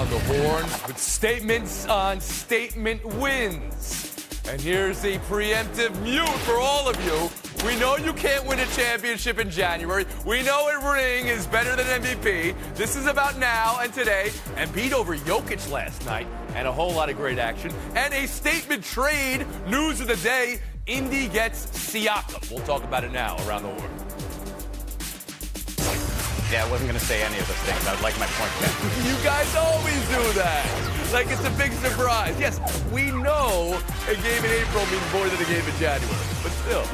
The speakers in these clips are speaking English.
around the horn with statements on statement wins. And here's a preemptive mute for all of you. We know you can't win a championship in January. We know a ring is better than MVP. This is about now and today. Embiid over Jokic last night, and a whole lot of great action. And a statement trade, news of the day. Indy gets Siakam. We'll talk about it now around the horn. Yeah, I wasn't going to say any of those things. I would like my point back. You guys always do that. Like it's a big surprise. Yes, we know a game in April means more than a game in January, but still.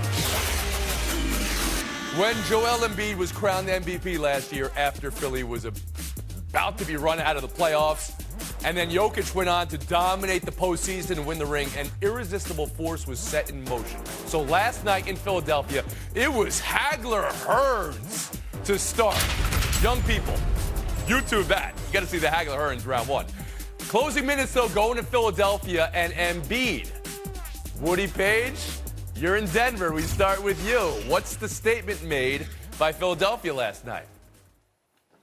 When Joel Embiid was crowned MVP last year after Philly was about to be run out of the playoffs, and then Jokic went on to dominate the postseason and win the ring, an irresistible force was set in motion. So last night in Philadelphia, it was Hagler-Hearns to start. Young people, YouTube that. You got to see the Hagler-Hearns round one. Closing minutes, though, going to Philadelphia and Embiid. Woody Page, you're in Denver. We start with you. What's the statement made by Philadelphia last night?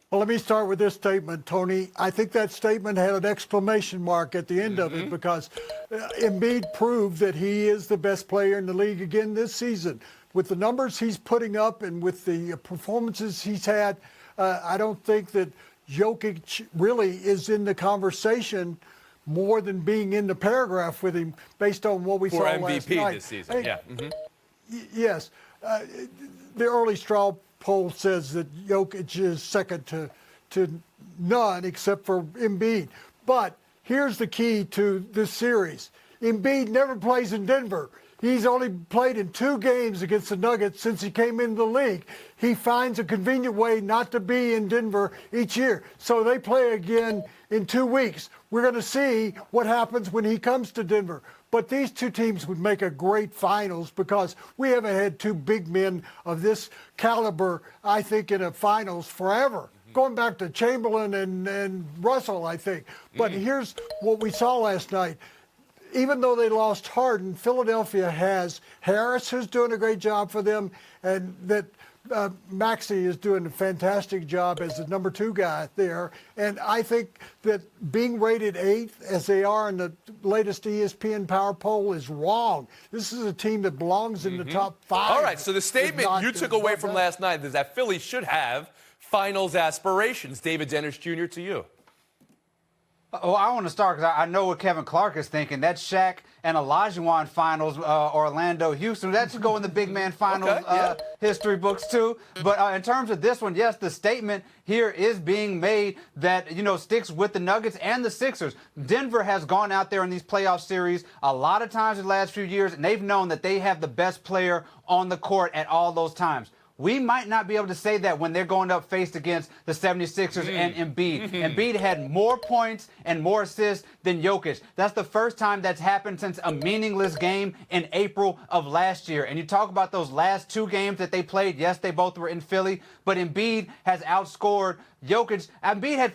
Well, let me start with this statement, Tony. I think that statement had an exclamation mark at the end of it because Embiid proved that he is the best player in the league again this season. With the numbers he's putting up and with the performances he's had, I don't think that Jokic really is in the conversation more than being in the paragraph with him based on what we saw last night. For MVP this season, yeah. Yes. The early straw poll says that Jokic is second to none except for Embiid. But here's the key to this series. Embiid never plays in Denver. He's only played in 2 games against the Nuggets since he came into the league. He finds a convenient way not to be in Denver each year. So they play again in 2 weeks. We're going to see what happens when he comes to Denver. But these two teams would make a great finals because we haven't had 2 big men of this caliber, I think, in a finals forever. Going back to Chamberlain and Russell, I think. But here's what we saw last night. Even though they lost Harden, Philadelphia has Harris, who's doing a great job for them, and that Maxey is doing a fantastic job as the number 2 guy there. And I think that being rated 8th, as they are in the latest ESPN Power Poll, is wrong. This is a team that belongs in the top 5. All right, so the statement you took away from last night is that Philly should have finals aspirations. David Dennis Jr., to you. Well, I want to start because I know what Kevin Clark is thinking. That Shaq and Olajuwon finals, Orlando, Houston, that should go in the big man finals history books too. But in terms of this one, yes, the statement here is being made that, sticks with the Nuggets and the Sixers. Denver has gone out there in these playoff series a lot of times in the last few years, and they've known that they have the best player on the court at all those times. We might not be able to say that when they're going up faced against the 76ers and Embiid. Embiid had more points and more assists than Jokic. That's the first time that's happened since a meaningless game in April of last year. And you talk about those last 2 games that they played. Yes, they both were in Philly, but Embiid has outscored Jokic. Embiid had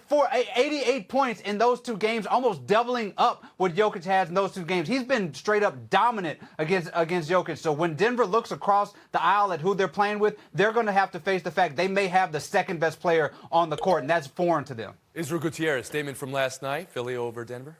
88 points in those 2 games, almost doubling up what Jokic has in those 2 games. He's been straight up dominant against Jokic. So when Denver looks across the aisle at who they're playing with, they're going to have to face the fact they may have the second best player on the court, and that's foreign to them. Israel Gutierrez, statement from last night, Philly over Denver.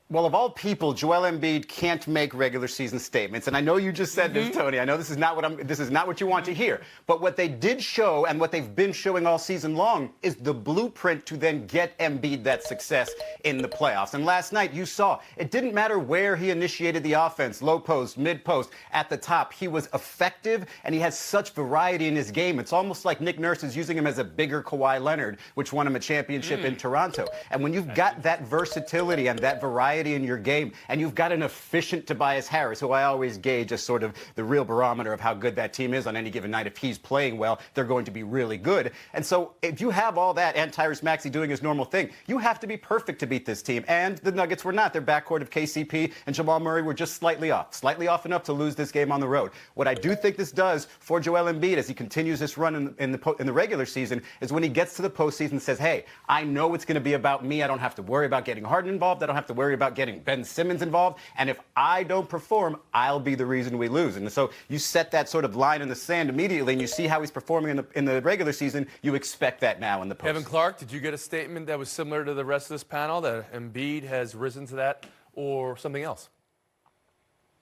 Well, of all people, Joel Embiid can't make regular season statements. And I know you just said this, Tony. I know this is not what you want to hear. But what they did show and what they've been showing all season long is the blueprint to then get Embiid that success in the playoffs. And last night you saw it didn't matter where he initiated the offense, low post, mid post, at the top. He was effective and he has such variety in his game. It's almost like Nick Nurse is using him as a bigger Kawhi Leonard, which won him a championship in Toronto. And when you've got that versatility and that variety in your game, and you've got an efficient Tobias Harris, who I always gauge as sort of the real barometer of how good that team is on any given night. If he's playing well, they're going to be really good. And so if you have all that and Tyrese Maxey doing his normal thing, you have to be perfect to beat this team. And the Nuggets were not. Their backcourt of KCP and Jamal Murray were just slightly off enough to lose this game on the road. What I do think this does for Joel Embiid as he continues this run in the regular season is when he gets to the postseason and says, hey, I know it's going to be about me. I don't have to worry about getting Harden involved. I don't have to worry about about getting Ben Simmons involved. And if I don't perform, I'll be the reason we lose. And so you set that sort of line in the sand immediately, and you see how he's performing in the regular season. You expect that now in the postseason. Kevin Clark, did you get a statement that was similar to the rest of this panel, that Embiid has risen to that, or something else?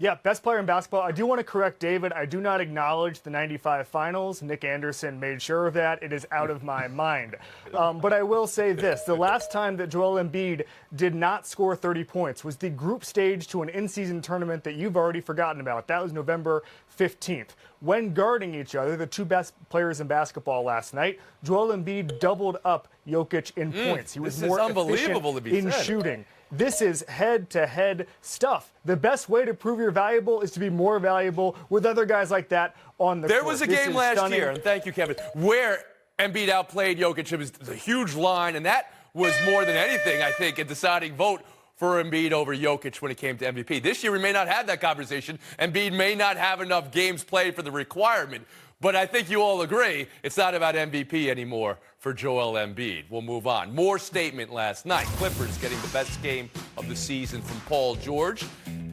Yeah, best player in basketball. I do want to correct David. I do not acknowledge the 95 finals. Nick Anderson made sure of that. It is out of my mind. But I will say this. The last time that Joel Embiid did not score 30 points was the group stage to an in-season tournament that you've already forgotten about. That was November 15th. When guarding each other, the two best players in basketball last night, Joel Embiid doubled up Jokic in points. He was more efficient in shooting. This is head-to-head stuff. The best way to prove you're valuable is to be more valuable with other guys like that on the court. There was a game last year, and thank you, Kevin, where Embiid outplayed Jokic. It was a huge line, and that was more than anything, I think, a deciding vote for Embiid over Jokic when it came to MVP. This year, we may not have that conversation. Embiid may not have enough games played for the requirement. But I think you all agree it's not about MVP anymore for Joel Embiid. We'll move on. More statement last night. Clippers getting the best game of the season from Paul George,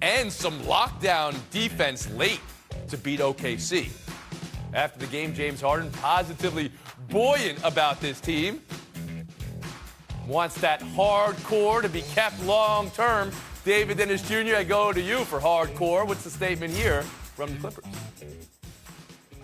and some lockdown defense late to beat OKC. After the game, James Harden positively buoyant about this team. Wants that hardcore to be kept long term. David Dennis Jr., I go to you for hardcore. What's the statement here from the Clippers?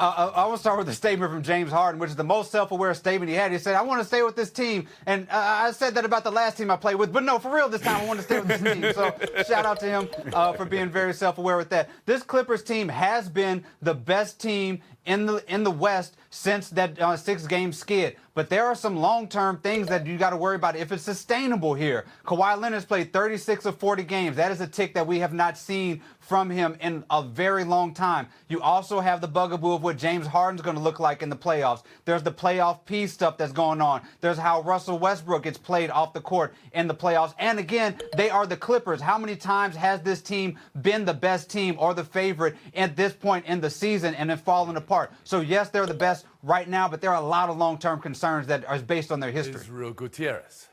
I want to start with a statement from James Harden, which is the most self-aware statement he had. He said, I want to stay with this team. And I said that about the last team I played with. But no, for real, this time I want to stay with this team. So shout out to him for being very self-aware with that. This Clippers team has been the best team in the West since that 6-game skid. But there are some long-term things that you got to worry about if it's sustainable here. Kawhi Leonard's played 36 of 40 games. That is a tick that we have not seen from him in a very long time. You also have the bugaboo of what James Harden's going to look like in the playoffs. There's the playoff P stuff that's going on. There's how Russell Westbrook gets played off the court in the playoffs. And again, they are the Clippers. How many times has this team been the best team or the favorite at this point in the season and then fallen apart? So yes, they're the best right now, but there are a lot of long-term concerns that are based on their history. Israel Gutierrez.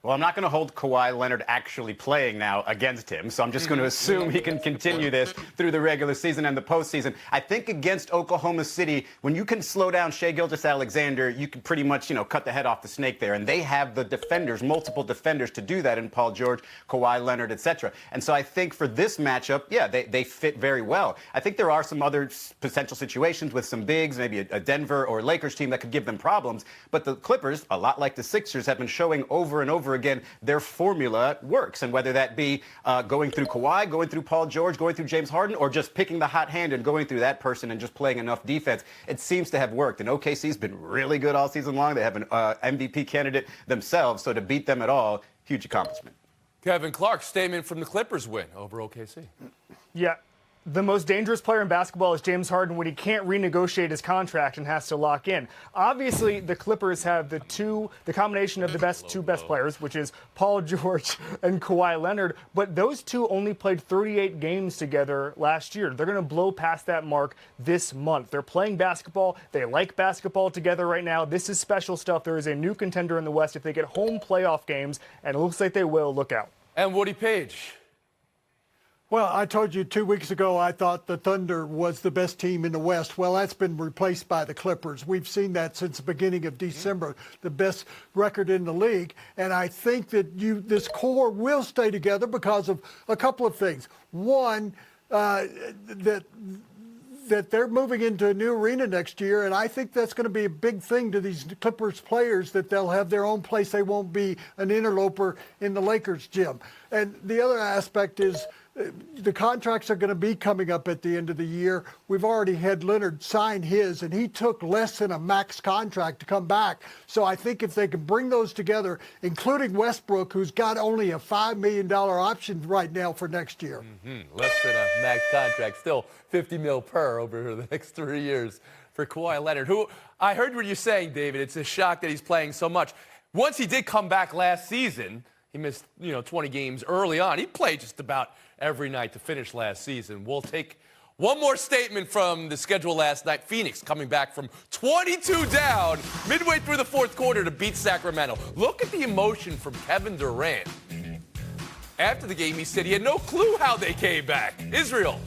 Well, I'm not going to hold Kawhi Leonard actually playing now against him, so I'm just going to assume he can continue this through the regular season and the postseason. I think against Oklahoma City, when you can slow down Shai Gilgeous-Alexander, you can pretty much, cut the head off the snake there. And they have the defenders, multiple defenders to do that in Paul George, Kawhi Leonard, etc. And so I think for this matchup, yeah, they fit very well. I think there are some other potential situations with some bigs, maybe a Denver or Lakers team that could give them problems. But the Clippers, a lot like the Sixers, have been showing over and over again their formula works. And whether that be going through Kawhi, going through Paul George, going through James Harden, or just picking the hot hand and going through that person and just playing enough defense, it seems to have worked. And OKC's been really good all season long. They have an MVP candidate themselves, so to beat them at all, huge accomplishment. Kevin Clark, statement from the Clippers win over OKC. Yeah. The most dangerous player in basketball is James Harden when he can't renegotiate his contract and has to lock in. Obviously, the Clippers have the combination of the two best players, which is Paul George and Kawhi Leonard, but those two only played 38 games together last year. They're going to blow past that mark this month. They're playing basketball. They like basketball together right now. This is special stuff. There is a new contender in the West. If they get home playoff games, and it looks like they will, look out. And Woody Page. Well, I told you 2 weeks ago I thought the Thunder was the best team in the West. Well, that's been replaced by the Clippers. We've seen that since the beginning of December, the best record in the league. And I think that this core will stay together because of a couple of things. One, that they're moving into a new arena next year, and I think that's going to be a big thing to these Clippers players, that they'll have their own place. They won't be an interloper in the Lakers gym. And the other aspect is the contracts are going to be coming up at the end of the year. We've already had Leonard sign his, and he took less than a max contract to come back. So I think if they can bring those together, including Westbrook, who's got only a $5 million option right now for next year. Less than a max contract, still $50 million per over the next 3 years for Kawhi Leonard, who I heard what you're saying, David. It's a shock that he's playing so much. Once he did come back last season, he missed 20 games early on. He played just about every night to finish last season. We'll take one more statement from the schedule last night. Phoenix coming back from 22 down midway through the fourth quarter to beat Sacramento. Look at the emotion from Kevin Durant after the game, he said he had no clue how they came back. Israel,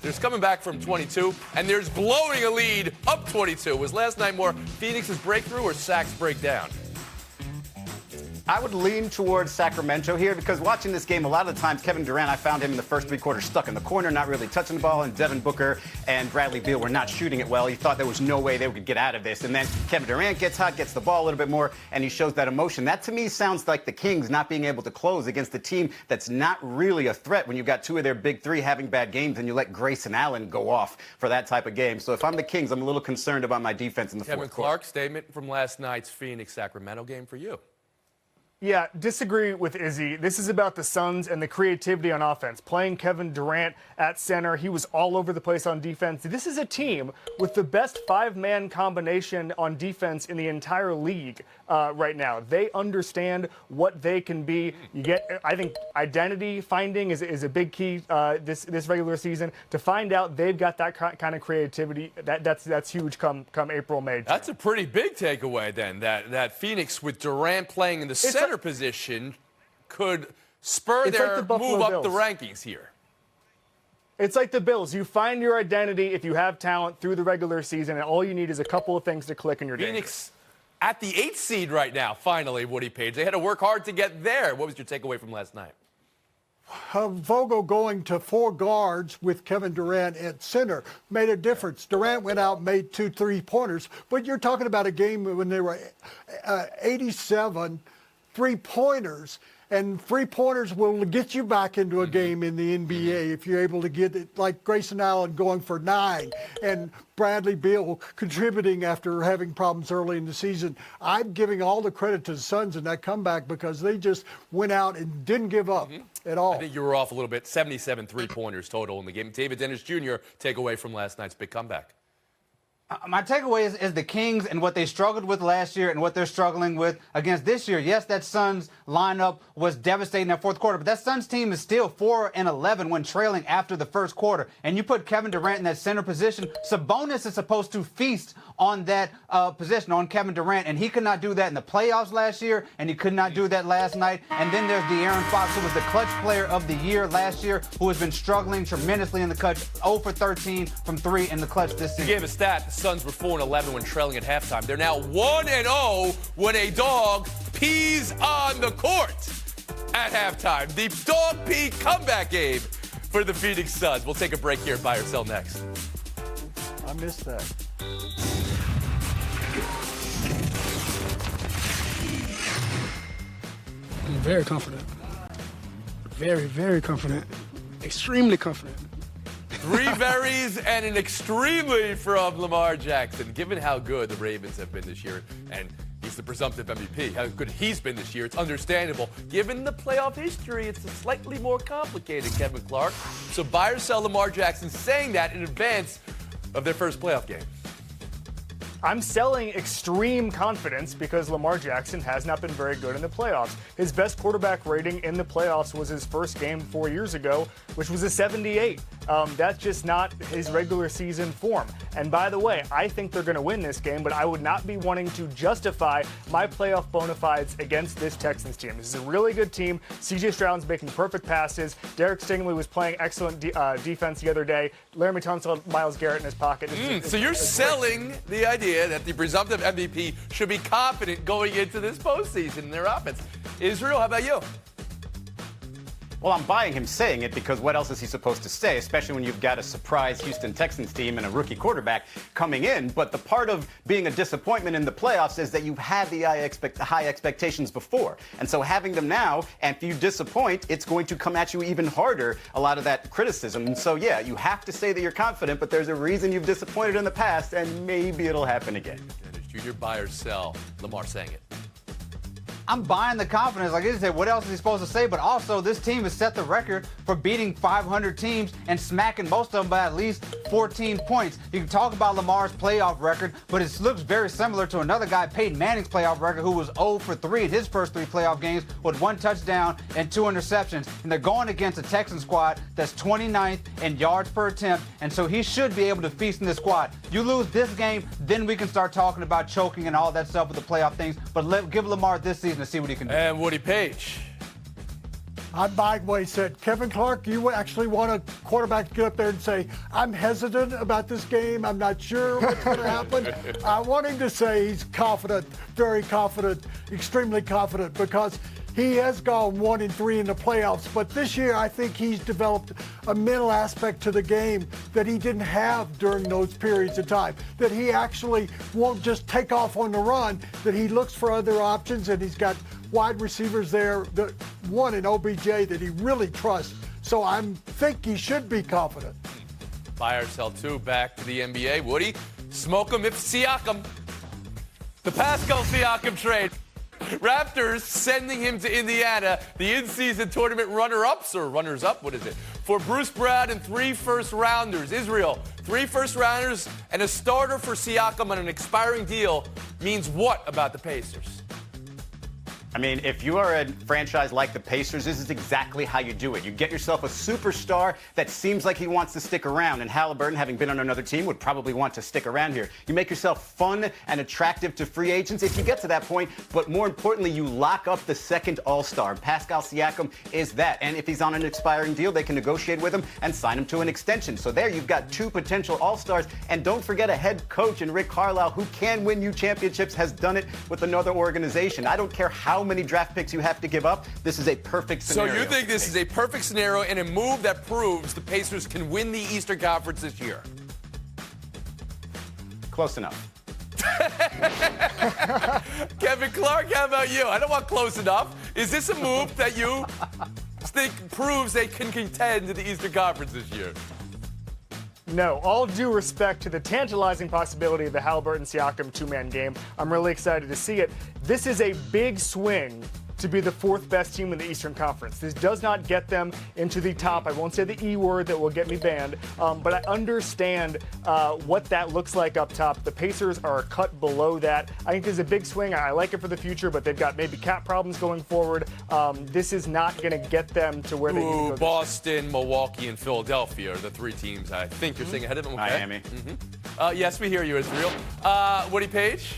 there's coming back from 22, and there's blowing a lead up 22. Was last night more Phoenix's breakthrough or Sac's breakdown? I would lean towards Sacramento here because watching this game, a lot of the times, Kevin Durant, I found him in the first three quarters stuck in the corner, not really touching the ball, and Devin Booker and Bradley Beal were not shooting it well. He thought there was no way they could get out of this. And then Kevin Durant gets hot, gets the ball a little bit more, and he shows that emotion. That, to me, sounds like the Kings not being able to close against a team that's not really a threat when you've got two of their big three having bad games and you let Grayson Allen go off for that type of game. So if I'm the Kings, I'm a little concerned about my defense in the fourth quarter. Kevin Clark, statement from last night's Phoenix-Sacramento game for you. Yeah, disagree with Izzy. This is about the Suns and the creativity on offense. Playing Kevin Durant at center, he was all over the place on defense. This is a team with the best five-man combination on defense in the entire league right now. They understand what they can be. You get, I think, identity finding is a big key this regular season. To find out they've got that kind of creativity, that's huge come April, May. That's a pretty big takeaway then. That Phoenix with Durant playing in the center position could spur their move up the rankings here. It's like the Bills. You find your identity if you have talent through the regular season, and all you need is a couple of things to click in your Phoenix at the 8th seed right now, finally, Woody Page. They had to work hard to get there. What was your takeaway from last night? Vogel going to four guards with Kevin Durant at center made a difference. Durant went out and made 2 3-pointers, but you're talking about a game when they were 87 3-pointers, and 3-pointers will get you back into a game in the NBA if you're able to get it, like Grayson Allen going for 9 and Bradley Beal contributing after having problems early in the season. I'm giving all the credit to the Suns in that comeback because they just went out and didn't give up at all. I think you were off a little bit. 77 3-pointers total in the game. David Dennis Jr., takeaway from last night's big comeback. My takeaway is the Kings and what they struggled with last year and what they're struggling with against this year. Yes, that Suns lineup was devastating in that fourth quarter, but that Suns team is still 4-11 when trailing after the first quarter. And you put Kevin Durant in that center position. Sabonis is supposed to feast on that position, on Kevin Durant, and he could not do that in the playoffs last year, and he could not do that last night. And then there's De'Aaron Fox, who was the clutch player of the year last year, who has been struggling tremendously in the clutch, 0 for 13 from 3 in the clutch this season. You gave a stat. The Suns were 4-11 when trailing at halftime. They're now 1-0 when a dog pees on the court at halftime. The dog pee comeback game for the Phoenix Suns. We'll take a break here. Buy or sell next. I missed that. I'm very confident. Very, very confident. Extremely confident. 3 verys and an extremely from Lamar Jackson. Given how good the Ravens have been this year, and he's the presumptive MVP, how good he's been this year, it's understandable. Given the playoff history, it's a slightly more complicated, Kevin Clark. So buy or sell Lamar Jackson, saying that in advance of their first playoff game. I'm selling extreme confidence because Lamar Jackson has not been very good in the playoffs. His best quarterback rating in the playoffs was his first game 4 years ago, which was a 78. That's just not his regular season form. And by the way, I think they're going to win this game, but I would not be wanting to justify my playoff bona fides against this Texans team. This is a really good team. C.J. Stroud's making perfect passes. Derek Stingley was playing excellent defense the other day. Laramie Tunsil had Myles Garrett in his pocket. So you're selling the idea that the presumptive MVP should be confident going into this postseason in their offense. Israel, how about you? Well, I'm buying him saying it because what else is he supposed to say, especially when you've got a surprise Houston Texans team and a rookie quarterback coming in. But the part of being a disappointment in the playoffs is that you've had the high expectations before. And so having them now, and if you disappoint, it's going to come at you even harder, a lot of that criticism. And so, yeah, you have to say that you're confident, but there's a reason you've disappointed in the past, and maybe it'll happen again. Dennis Jr., buy or sell, Lamar saying it. I'm buying the confidence. Like I said, what else is he supposed to say? But also, this team has set the record for beating 500 teams and smacking most of them by at least 14 points. You can talk about Lamar's playoff record, but it looks very similar to another guy, Peyton Manning's playoff record, who was 0 for 3 in his first 3 playoff games with 1 touchdown and 2 interceptions. And they're going against a Texan squad that's 29th in yards per attempt, and so he should be able to feast in this squad. You lose this game, then we can start talking about choking and all that stuff with the playoff things. But give Lamar this season to see what he can do. And Woody Page. By the way, said, Kevin Clark, you actually want a quarterback to get up there and say, I'm hesitant about this game. I'm not sure what's going to happen. I want him to say he's confident, very confident, extremely confident, because he has gone 1-3 in the playoffs. But this year, I think he's developed a mental aspect to the game that he didn't have during those periods of time, that he actually won't just take off on the run, that he looks for other options, and he's got wide receivers there, the one in OBJ that he really trusts. So I think he should be confident. Buy or sell two. Back to the NBA. Woody, smoke him if Siakam. The Pascal Siakam trade. Raptors sending him to Indiana. The in-season tournament runner-ups, or runners-up, what is it? For Bruce Brown and 3 first-rounders. Israel, 3 first-rounders and a starter for Siakam on an expiring deal means what about the Pacers? I mean, if you are a franchise like the Pacers, this is exactly how you do it. You get yourself a superstar that seems like he wants to stick around, and Halliburton, having been on another team, would probably want to stick around here. You make yourself fun and attractive to free agents if you get to that point, but more importantly, you lock up the second All-Star. Pascal Siakam is that, and if he's on an expiring deal, they can negotiate with him and sign him to an extension. So there you've got 2 potential All-Stars, and don't forget a head coach in Rick Carlisle who can win you championships, has done it with another organization. I don't care how many draft picks you have to give up. This is a perfect scenario. So you think this is a perfect scenario and a move that proves the Pacers can win the Eastern Conference this year? Close enough. Kevin Clark, how about you? I don't want close enough. Is this a move that you think proves they can contend in the Eastern Conference this year? No, all due respect to the tantalizing possibility of the Halliburton-Siakam 2-man game. I'm really excited to see it. This is a big swing to be the 4th best team in the Eastern Conference. This does not get them into the top. I won't say the E word that will get me banned, but I understand what that looks like up top. The Pacers are a cut below that. I think this is a big swing. I like it for the future, but they've got maybe cap problems going forward. This is not going to get them to where they need to go. Boston, Milwaukee, and Philadelphia are the 3 teams I think you're seeing ahead of them. Okay. Miami. Yes, we hear you, Israel. Woody Page?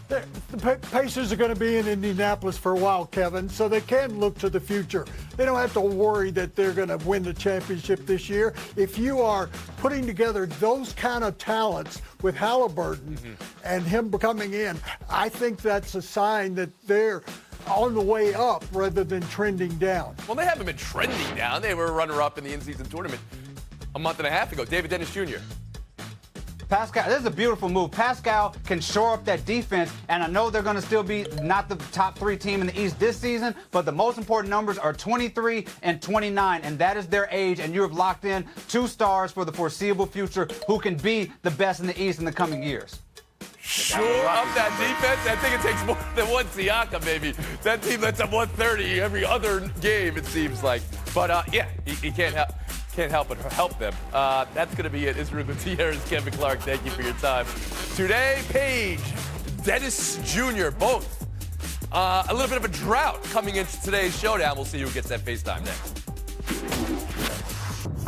The Pacers are going to be in Indianapolis for a while, Kevin, so they can look to the future. They don't have to worry that they're going to win the championship this year. If you are putting together those kind of talents with Halliburton and him coming in, I think that's a sign that they're on the way up rather than trending down. Well, they haven't been trending down. They were a runner-up in the in-season tournament a month and a half ago. David Dennis Jr. Pascal, this is a beautiful move. Pascal can shore up that defense, and I know they're going to still be not the top 3 team in the East this season, but the most important numbers are 23 and 29, and that is their age, and you have locked in 2 stars for the foreseeable future who can be the best in the East in the coming years. Shore up that defense. I think it takes more than one Siakam, maybe. That team lets up 130 every other game, it seems like. But, yeah, he can't help but help them. That's going to be it. Israel Gutierrez, Kevin Clark, thank you for your time. Today, Page, Dennis Jr., both. A little bit of a drought coming into today's showdown. We'll see who gets that FaceTime next.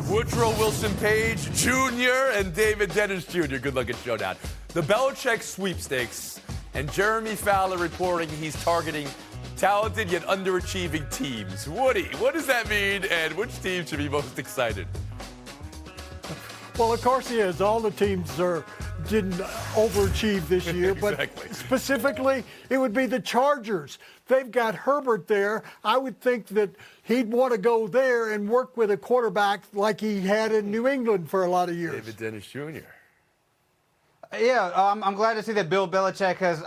Woodrow Wilson Page Jr. and David Dennis Jr. Good luck at showdown. The Belichick sweepstakes, and Jeremy Fowler reporting he's targeting talented yet underachieving teams. Woody, what does that mean, and which team should be most excited? Well, of course he is. All the teams didn't overachieve this year, Exactly. But specifically, it would be the Chargers. They've got Herbert there. I would think that he'd want to go there and work with a quarterback like he had in New England for a lot of years. David Dennis Jr. Yeah, I'm glad to see that Bill Belichick has,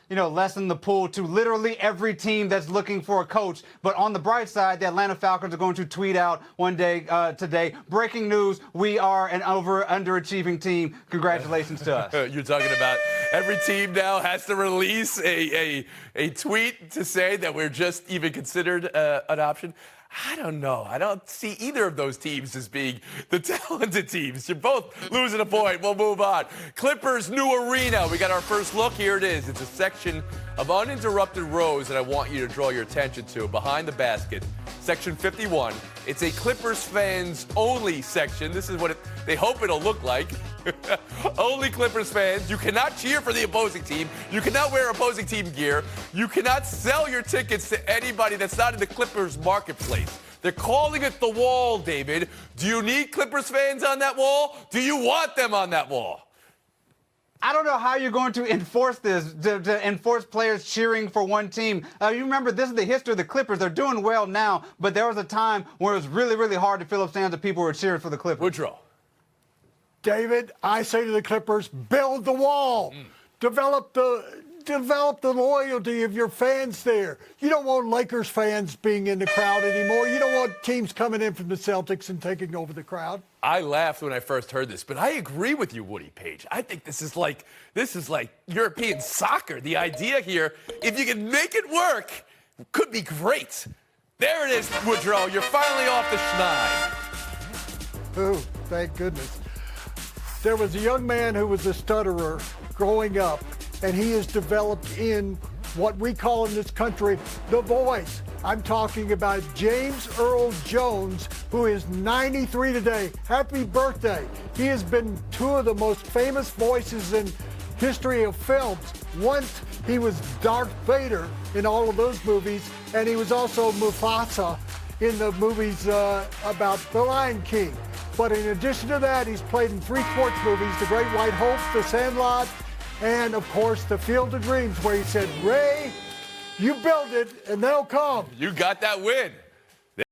lessened the pool to literally every team that's looking for a coach. But on the bright side, the Atlanta Falcons are going to tweet out one day today, breaking news, we are an underachieving team. Congratulations to us. You're talking about every team now has to release a tweet to say that we're just even considered an option. I don't know. I don't see either of those teams as being the talented teams. You're both losing a point. We'll move on. Clippers' new arena. We got our first look. Here it is. It's a section of uninterrupted rows that I want you to draw your attention to. Behind the basket, section 51. It's a Clippers fans only section. This is what they hope it'll look like. Only Clippers fans. You cannot cheer for the opposing team. You cannot wear opposing team gear. You cannot sell your tickets to anybody that's not in the Clippers marketplace. They're calling it the wall, David. Do you need Clippers fans on that wall? Do you want them on that wall? I don't know how you're going to enforce this, to enforce players cheering for one team. You remember, this is the history of the Clippers. They're doing well now, but there was a time where it was really, really hard to fill up stands of people who were cheering for the Clippers. Woodrow. David, I say to the Clippers, build the wall. Develop the loyalty of your fans there. You don't want Lakers fans being in the crowd anymore. You don't want teams coming in from the Celtics and taking over the crowd. I laughed when I first heard this, but I agree with you, Woody Page. I think this is like European soccer. The idea here, if you can make it work, could be great. There it is, Woodrow. You're finally off the schneid. Oh, thank goodness. There was a young man who was a stutterer growing up, and he has developed in what we call in this country the voice. I'm talking about James Earl Jones, who is 93 today. Happy birthday. He has been two of the most famous voices in history of films. Once he was Darth Vader in all of those movies, and he was also Mufasa in the movies about The Lion King. But in addition to that, he's played in 3 sports movies, The Great White Hope, The Sandlot, and, of course, The Field of Dreams, where he said, Ray, you build it, and they'll come. You got that win.